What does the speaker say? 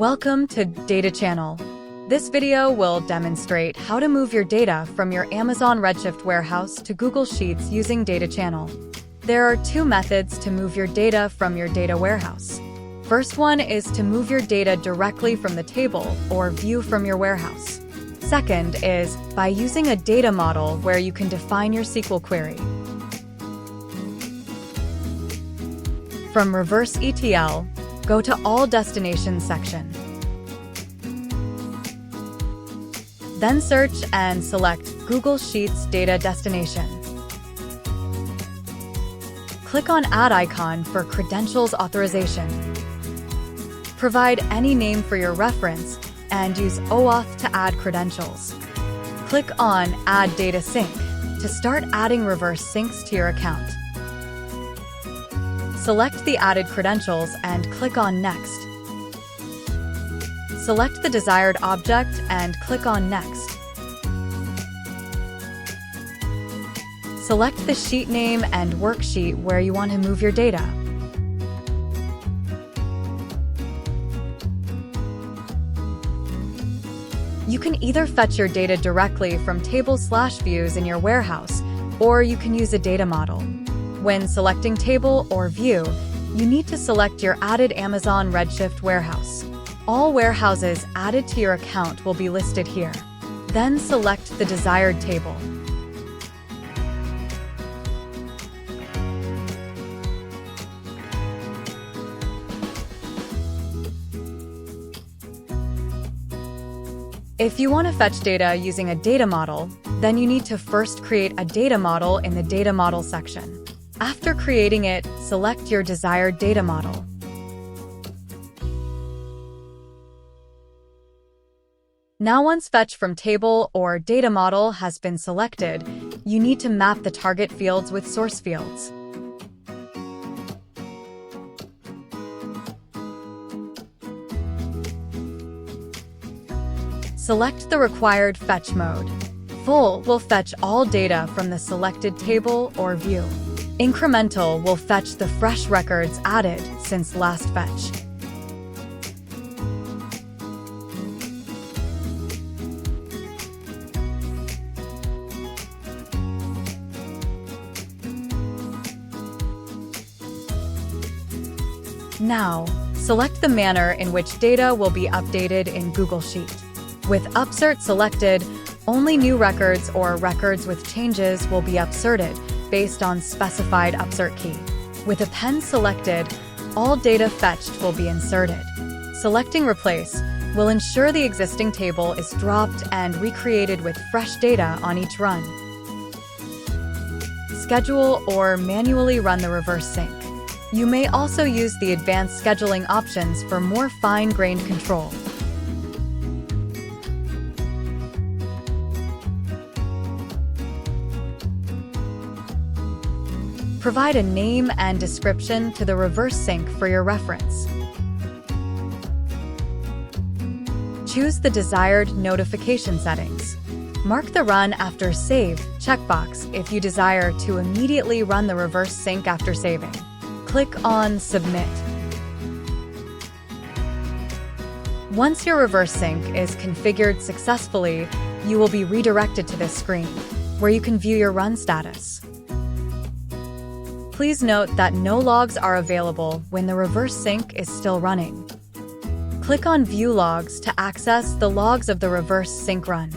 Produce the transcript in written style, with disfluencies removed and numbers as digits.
Welcome to DataChannel. This video will demonstrate how to move your data from your Amazon Redshift warehouse to Google Sheets using DataChannel. There are two methods to move your data from your data warehouse. First one is to move your data directly from the table or view from your warehouse. Second is by using a data model where you can define your SQL query. From Reverse ETL, go to All Destinations section. Then search and select Google Sheets Data Destination. Click on Add icon for credentials authorization. Provide any name for your reference and use OAuth to add credentials. Click on Add Data Sync to start adding reverse syncs to your account. Select the added credentials and click on Next. Select the desired object and click on Next. Select the sheet name and worksheet where you want to move your data. You can either fetch your data directly from tables/views in your warehouse, or you can use a data model. When selecting Table or View, you need to select your added Amazon Redshift warehouse. All warehouses added to your account will be listed here. Then select the desired table. If you want to fetch data using a data model, then you need to first create a data model in the Data Model section. After creating it, select your desired data model. Now once fetch from table or data model has been selected, you need to map the target fields with source fields. Select the required fetch mode. Full will fetch all data from the selected table or view. Incremental will fetch the fresh records added since last fetch. Now, select the manner in which data will be updated in Google Sheet. With Upsert selected, only new records or records with changes will be upserted based on specified upsert key. With append selected, all data fetched will be inserted. Selecting Replace will ensure the existing table is dropped and recreated with fresh data on each run. Schedule or manually run the reverse sync. You may also use the advanced scheduling options for more fine-grained control. Provide a name and description to the reverse sync for your reference. Choose the desired notification settings. Mark the Run After Save checkbox if you desire to immediately run the reverse sync after saving. Click on Submit. Once your reverse sync is configured successfully, you will be redirected to this screen, where you can view your run status. Please note that no logs are available when the reverse sync is still running. Click on View Logs to access the logs of the reverse sync run.